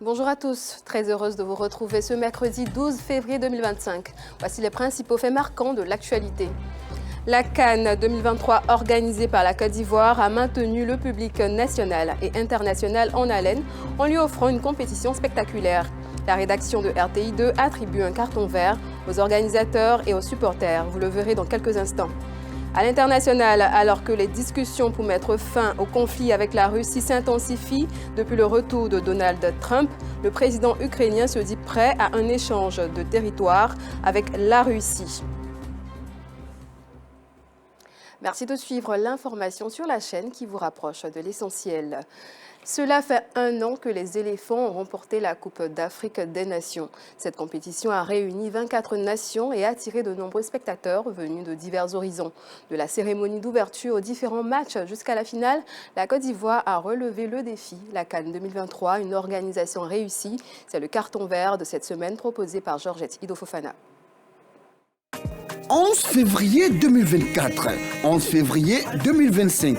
Bonjour à tous, très heureuse de vous retrouver ce mercredi 12 février 2025. Voici les principaux faits marquants de l'actualité. La CAN 2023 organisée par la Côte d'Ivoire a maintenu le public national et international en haleine en lui offrant une compétition spectaculaire. La rédaction de RTI2 attribue un carton vert aux organisateurs et aux supporters. Vous le verrez dans quelques instants. À l'international, alors que les discussions pour mettre fin au conflit avec la Russie s'intensifient depuis le retour de Donald Trump, le président ukrainien se dit prêt à un échange de territoire avec la Russie. Merci de suivre l'information sur la chaîne qui vous rapproche de l'essentiel. Cela fait 1 an que les éléphants ont remporté la Coupe d'Afrique des Nations. Cette compétition a réuni 24 nations et attiré de nombreux spectateurs venus de divers horizons. De la cérémonie d'ouverture aux différents matchs jusqu'à la finale, la Côte d'Ivoire a relevé le défi. La CAN 2023, une organisation réussie, c'est le carton vert de cette semaine proposé par Georgette Ido-Fofana. 11 février 2024, 11 février 2025,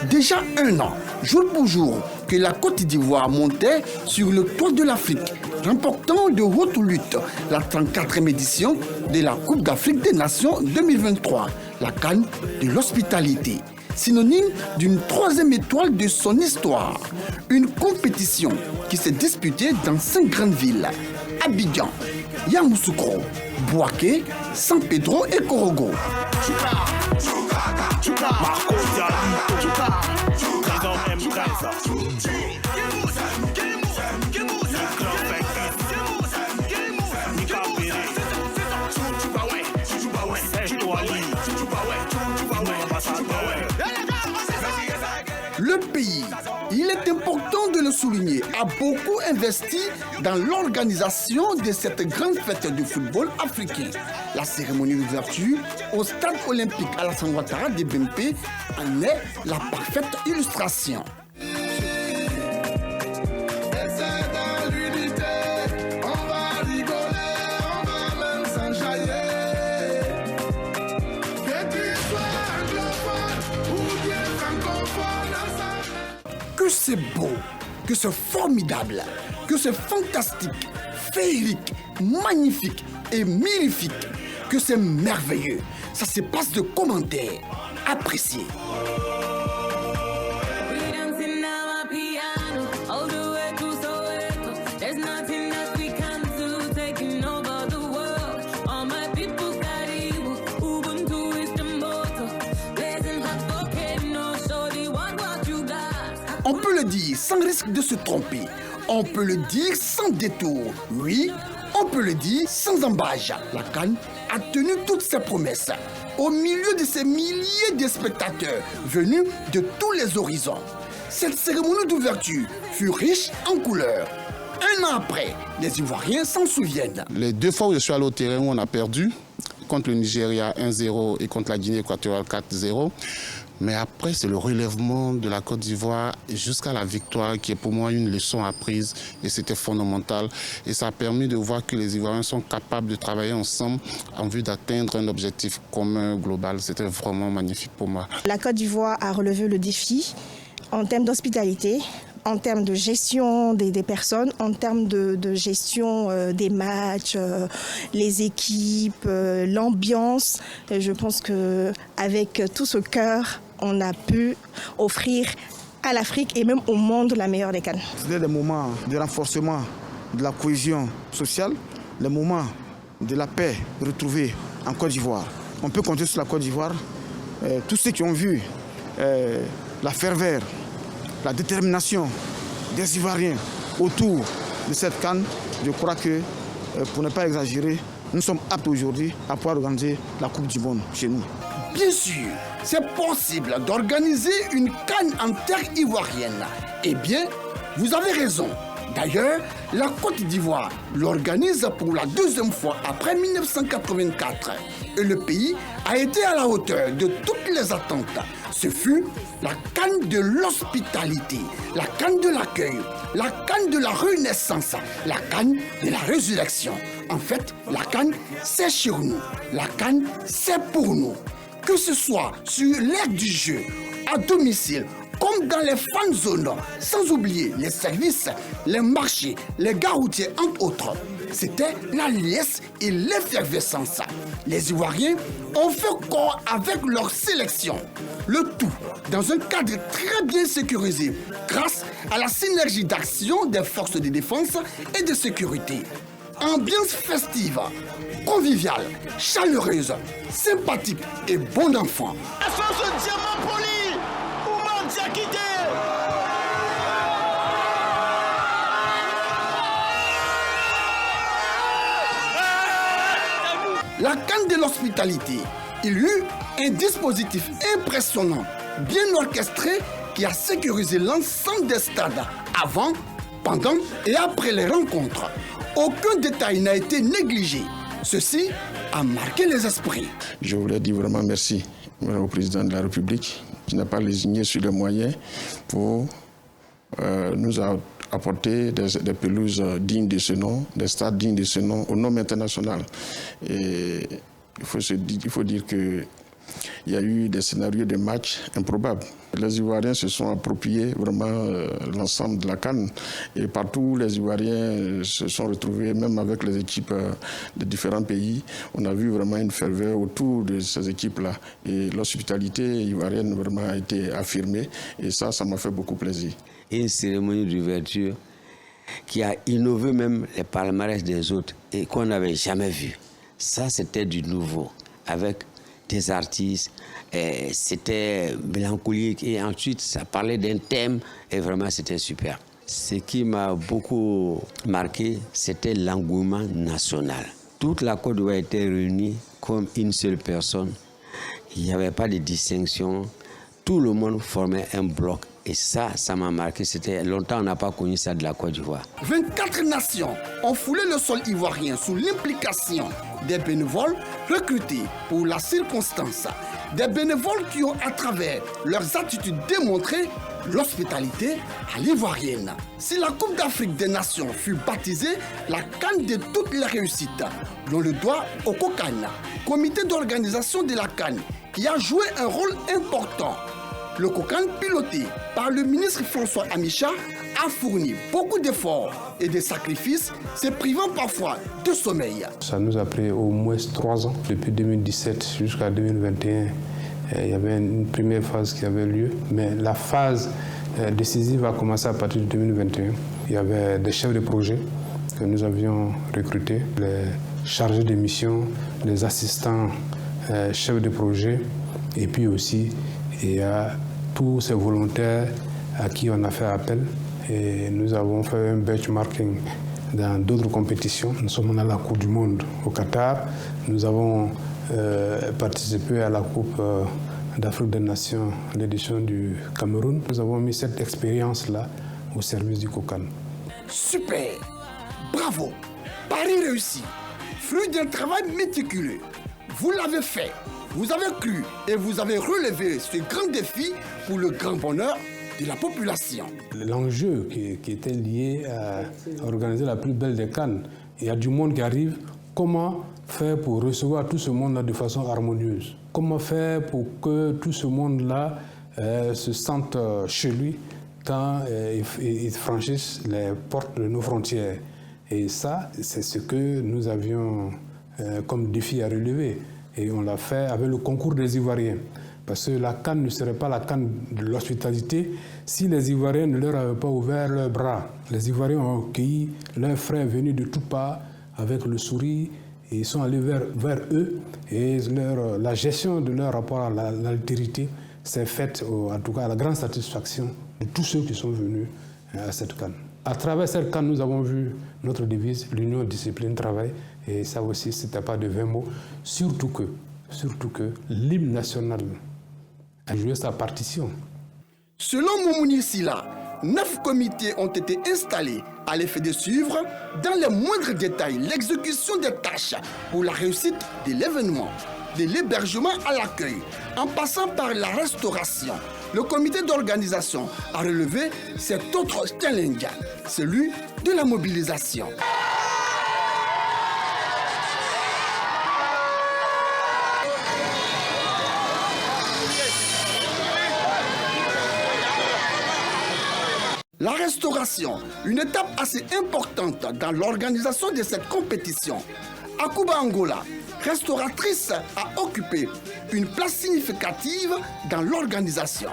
déjà 1 an, jour pour jour, que la Côte d'Ivoire montait sur le toit de l'Afrique, remportant de haute lutte la 34e édition de la Coupe d'Afrique des Nations 2023, la CAN de l'hospitalité, synonyme d'une 3e étoile de son histoire. Une compétition qui s'est disputée dans 5 grandes villes, Abidjan, Yamoussoukro, Bouaké, San Pedro et Korogo. Le pays, il est important de le souligner, a beaucoup investi dans l'organisation de cette grande fête de football africain. La cérémonie d'ouverture au stade olympique Alassane Ouattara de BMP en est la parfaite illustration. Que c'est beau, que c'est formidable, que c'est fantastique, féerique, magnifique et mirifique, que c'est merveilleux. Ça se passe de commentaires. Appréciez. On peut le dire sans risque de se tromper. On peut le dire sans détour. Oui, on peut le dire sans embâche. La CAN a tenu toutes ses promesses. Au milieu de ces milliers de spectateurs venus de tous les horizons. Cette cérémonie d'ouverture fut riche en couleurs. 1 an après, les Ivoiriens s'en souviennent. Les 2 fois où je suis allé au terrain où on a perdu, contre le Nigeria 1-0 et contre la Guinée équatoriale 4-0. Mais après, c'est le relèvement de la Côte d'Ivoire jusqu'à la victoire qui est pour moi une leçon apprise et c'était fondamental. Et ça a permis de voir que les Ivoiriens sont capables de travailler ensemble en vue d'atteindre un objectif commun global. C'était vraiment magnifique pour moi. La Côte d'Ivoire a relevé le défi en termes d'hospitalité, en termes de gestion des personnes, en termes de gestion des matchs, les équipes, l'ambiance. Je pense qu'avec tout ce cœur, on a pu offrir à l'Afrique et même au monde la meilleure des CAN. C'était des moments de renforcement de la cohésion sociale, les moments de la paix retrouvée en Côte d'Ivoire. On peut compter sur la Côte d'Ivoire. Tous ceux qui ont vu la ferveur, la détermination des Ivoiriens autour de cette CAN, je crois que, pour ne pas exagérer, nous sommes aptes aujourd'hui à pouvoir organiser la Coupe du Monde chez nous. Bien sûr, c'est possible d'organiser une CAN en terre ivoirienne. Eh bien, vous avez raison. D'ailleurs, la Côte d'Ivoire l'organise pour la 2e fois après 1984. Et le pays a été à la hauteur de toutes les attentes. Ce fut la CAN de l'hospitalité, la CAN de l'accueil, la CAN de la renaissance, la CAN de la résurrection. En fait, la CAN, c'est chez nous. La CAN, c'est pour nous. Que ce soit sur l'aire du jeu, à domicile comme dans les fan zones, sans oublier les services, les marchés, les gares routières, entre autres. C'était la liesse et l'effervescence. Les Ivoiriens ont fait corps avec leur sélection. Le tout dans un cadre très bien sécurisé grâce à la synergie d'action des forces de défense et de sécurité. Ambiance festive, conviviale, chaleureuse, sympathique et bon enfant. Ce diamant poli, Oumar Diakité. La canne de l'hospitalité, il y eut un dispositif impressionnant, bien orchestré, qui a sécurisé l'ensemble des stades avant, pendant et après les rencontres. Aucun détail n'a été négligé. Ceci a marqué les esprits. Je voulais dire vraiment merci au président de la République qui n'a pas lésigné sur les moyens pour nous apporter des pelouses dignes de ce nom, des stades dignes de ce nom, au nom international. Et il faut dire qu'il y a eu des scénarios de matchs improbables. Les Ivoiriens se sont appropriés vraiment l'ensemble de la CAN. Et partout, les Ivoiriens se sont retrouvés, même avec les équipes de différents pays. On a vu vraiment une ferveur autour de ces équipes-là. Et l'hospitalité ivoirienne vraiment a été affirmée. Et ça m'a fait beaucoup plaisir. Une cérémonie d'ouverture qui a innové même les palmarès des autres et qu'on n'avait jamais vu. Ça, c'était du nouveau, avec des artistes, c'était mélancolique et ensuite ça parlait d'un thème et vraiment c'était super. Ce qui m'a beaucoup marqué, c'était l'engouement national. Toute la Côte d'Ivoire était réunie comme une seule personne. Il n'y avait pas de distinction. Tout le monde formait un bloc. Et ça m'a marqué. C'était longtemps, on n'a pas connu ça de la Côte d'Ivoire. 24 nations ont foulé le sol ivoirien sous l'implication des bénévoles recrutés pour la circonstance. Des bénévoles qui ont, à travers leurs attitudes, démontré l'hospitalité à l'ivoirienne. Si la Coupe d'Afrique des Nations fut baptisée la CAN de toutes les réussites, l'on le doit au COCAN, comité d'organisation de la CAN, qui a joué un rôle important. Le COCAN, piloté par le ministre François Amicha, a fourni beaucoup d'efforts et de sacrifices, se privant parfois de sommeil. Ça nous a pris au moins 3 ans. Depuis 2017 jusqu'à 2021, il y avait une première phase qui avait lieu. Mais la phase décisive a commencé à partir de 2021. Il y avait des chefs de projet que nous avions recrutés, les chargés de mission, les assistants chefs de projet, et puis aussi il y a tous ces volontaires à qui on a fait appel. Et nous avons fait un benchmarking dans d'autres compétitions. Nous sommes à la Coupe du Monde au Qatar. Nous avons participé à la Coupe d'Afrique des Nations, l'édition du Cameroun. Nous avons mis cette expérience-là au service du COCAN. Super! Bravo! Pari réussi! Fruit d'un travail méticuleux. Vous l'avez fait. Vous avez cru et vous avez relevé ce grand défi pour le grand bonheur de la population. L'enjeu qui était lié à organiser la plus belle des CAN, il y a du monde qui arrive. Comment faire pour recevoir tout ce monde-là de façon harmonieuse? Comment faire pour que tout ce monde-là se sente chez lui quand ils franchissent les portes de nos frontières? Et ça, c'est ce que nous avions comme défi à relever. Et on l'a fait avec le concours des Ivoiriens. Parce que la CAN ne serait pas la CAN de l'hospitalité si les Ivoiriens ne leur avaient pas ouvert leurs bras. Les Ivoiriens ont accueilli leurs frères venus de toutes parts avec le sourire et ils sont allés vers eux. Et la gestion de leur rapport à l'altérité s'est faite, en tout cas à la grande satisfaction de tous ceux qui sont venus à cette CAN. À travers cette CAN, nous avons vu notre devise, l'union, discipline, travail. Et ça aussi, ce n'était pas de 20 mots. Surtout que l'hymne national a joué sa partition. Selon Moumouni Silla, 9 comités ont été installés à l'effet de suivre dans les moindres détails l'exécution des tâches pour la réussite de l'événement, de l'hébergement à l'accueil, en passant par la restauration. Le comité d'organisation a relevé cet autre challenge, celui de la mobilisation. La restauration, une étape assez importante dans l'organisation de cette compétition. Akuba Angola, restauratrice, a occupé une place significative dans l'organisation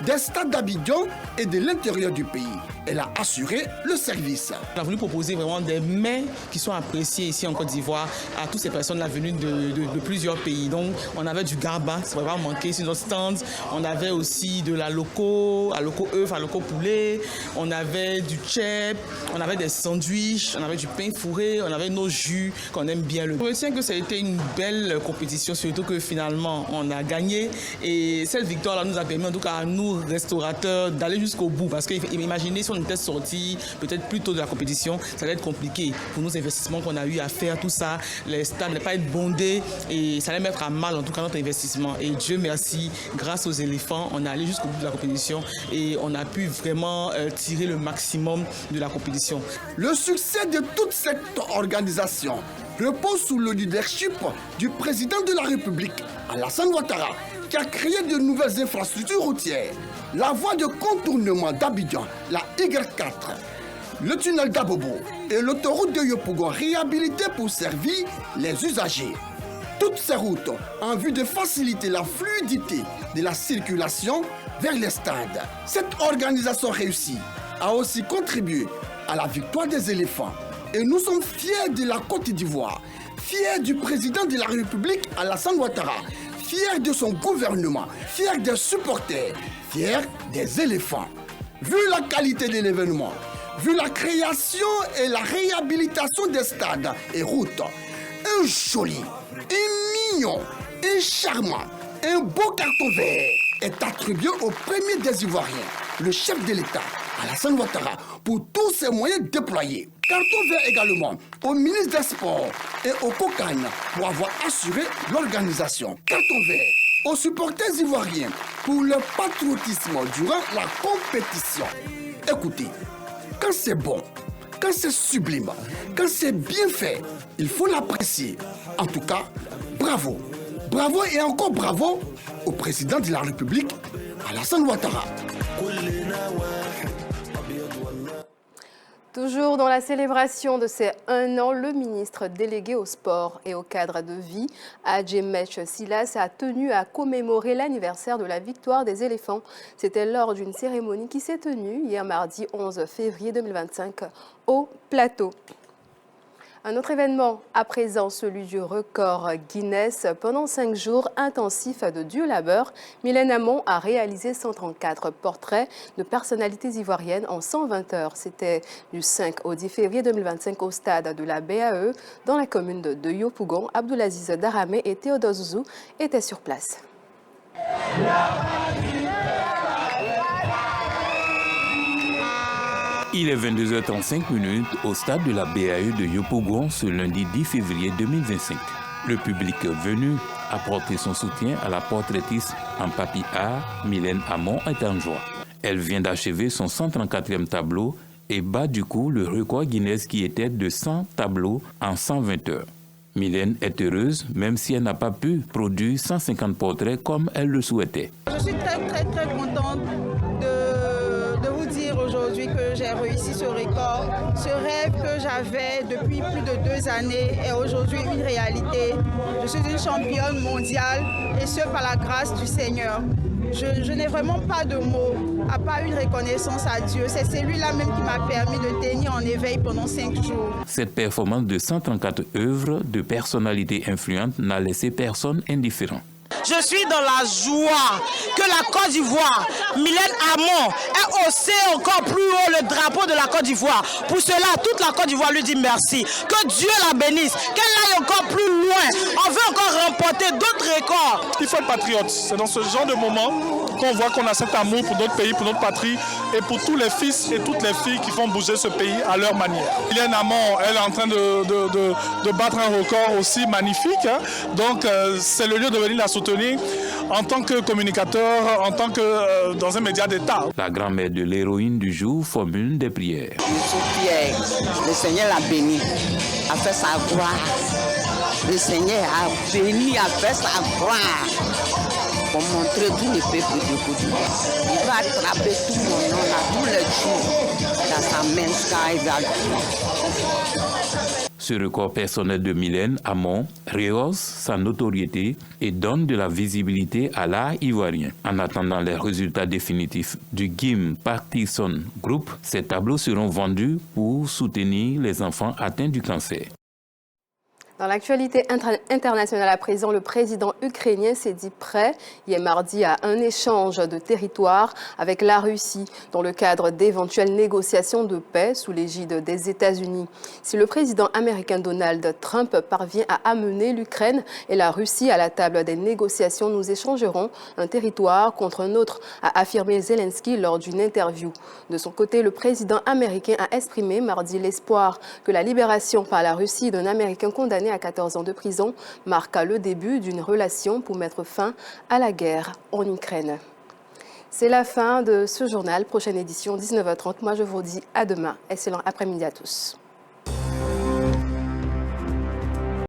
des stades d'Abidjan et de l'intérieur du pays. Elle a assuré le service. On a voulu proposer vraiment des mets qui sont appréciés ici en Côte d'Ivoire à toutes ces personnes-là venues de plusieurs pays. Donc on avait du garba, ça ne va pas manquer sur nos stands. On avait aussi de la loco, à loco œuf, à loco poulet. On avait du chep, on avait des sandwichs, on avait du pain fourré, on avait nos jus qu'on aime bien. Je retiens que ça a été une belle compétition, surtout que finalement on a gagné. Et cette victoire-là nous a permis en tout cas à nous, restaurateurs, d'aller jusqu'au bout. Parce que imaginez si on était sortis peut-être plus tôt de la compétition, ça allait être compliqué pour nos investissements qu'on a eu à faire, tout ça. Les stades n'allaient pas être bondés et ça allait mettre à mal en tout cas notre investissement. Et Dieu merci, grâce aux éléphants, on est allé jusqu'au bout de la compétition et on a pu vraiment tirer le maximum de la compétition. Le succès de toute cette organisation repose sous le leadership du président de la République, Alassane Ouattara, qui a créé de nouvelles infrastructures routières. La voie de contournement d'Abidjan, la Y4, le tunnel d'Abobo et l'autoroute de Yopougon réhabilitées pour servir les usagers. Toutes ces routes en vue de faciliter la fluidité de la circulation vers les stades. Cette organisation réussie a aussi contribué à la victoire des éléphants. Et nous sommes fiers de la Côte d'Ivoire, fiers du président de la République, Alassane Ouattara, fiers de son gouvernement, fiers des supporters, fiers des éléphants. Vu la qualité de l'événement, vu la création et la réhabilitation des stades et routes, un joli, un mignon, un charmant, un beau carton vert est attribué au premier des Ivoiriens, le chef de l'État, Alassane Ouattara, pour tous ses moyens déployés. Carton vert également au ministre des Sports et au COCAN pour avoir assuré l'organisation. Carton vert aux supporters ivoiriens pour leur patriotisme durant la compétition. Écoutez, quand c'est bon, quand c'est sublime, quand c'est bien fait, il faut l'apprécier. En tout cas, bravo. Bravo et encore bravo au président de la République, Alassane Ouattara. Toujours dans la célébration de ces 1 an, le ministre délégué au sport et au cadre de vie, Adjemech Silas, a tenu à commémorer l'anniversaire de la victoire des éléphants. C'était lors d'une cérémonie qui s'est tenue hier mardi 11 février 2025 au Plateau. Un autre événement, à présent celui du record Guinness. Pendant 5 jours intensifs de dur labeur, Mylène Hamon a réalisé 134 portraits de personnalités ivoiriennes en 120 heures. C'était du 5 au 10 février 2025 au stade de la BAE dans la commune de Yopougon. Abdoulaziz Daramé et Théodore Zouzou étaient sur place. Il est 22h35 au stade de la BAE de Yopougon ce lundi 10 février 2025. Le public venu apporter son soutien à la portraitiste en papier art, Mylène Hamon, est en joie. Elle vient d'achever son 134e tableau et bat du coup le record Guinness qui était de 100 tableaux en 120 heures. Mylène est heureuse, même si elle n'a pas pu produire 150 portraits comme elle le souhaitait. Je suis très contente de vous dire aujourd'hui que j'ai réussi ce record. Ce rêve que j'avais depuis plus de 2 années est aujourd'hui une réalité. Je suis une championne mondiale et ce par la grâce du Seigneur. Je n'ai vraiment pas de mots, à part une reconnaissance à Dieu. C'est celui-là même qui m'a permis de tenir en éveil pendant 5 jours. Cette performance de 134 œuvres de personnalités influentes n'a laissé personne indifférent. Je suis dans la joie que la Côte d'Ivoire, Mylène Hamon, ait haussé encore plus haut le drapeau de la Côte d'Ivoire. Pour cela, toute la Côte d'Ivoire lui dit merci. Que Dieu la bénisse, qu'elle aille encore plus loin. On veut encore remporter d'autres records. Il faut être patriote. C'est dans ce genre de moment qu'on voit qu'on a cet amour pour notre pays, pour notre patrie et pour tous les fils et toutes les filles qui font bouger ce pays à leur manière. Mylène Hamon, elle est en train de battre un record aussi magnifique. Hein. Donc, c'est le lieu de venir la soutenir en tant que communicateur, en tant que dans un média d'État. La grand-mère de l'héroïne du jour formule des prières. Je suis fière. Le Seigneur l'a béni, a fait sa gloire. Le Seigneur a béni, a fait sa gloire. pour montrer tous les peuples de Côte d'Ivoire. Il va attraper tout mon nom là, tous les jours, dans sa main, quand il va. Ce record personnel de Mylène Amon rehausse sa notoriété et donne de la visibilité à l'art ivoirien. En attendant les résultats définitifs du Guim Parkinson Group, ces tableaux seront vendus pour soutenir les enfants atteints du cancer. Dans l'actualité internationale à présent, le président ukrainien s'est dit prêt hier mardi à un échange de territoire avec la Russie dans le cadre d'éventuelles négociations de paix sous l'égide des États-Unis. Si le président américain Donald Trump parvient à amener l'Ukraine et la Russie à la table des négociations, nous échangerons un territoire contre un autre, a affirmé Zelensky lors d'une interview. De son côté, le président américain a exprimé mardi l'espoir que la libération par la Russie d'un Américain condamné à 14 ans de prison marqua le début d'une relation pour mettre fin à la guerre en Ukraine. C'est la fin de ce journal. Prochaine édition, 19h30. Moi, je vous dis à demain. Excellent après-midi à tous.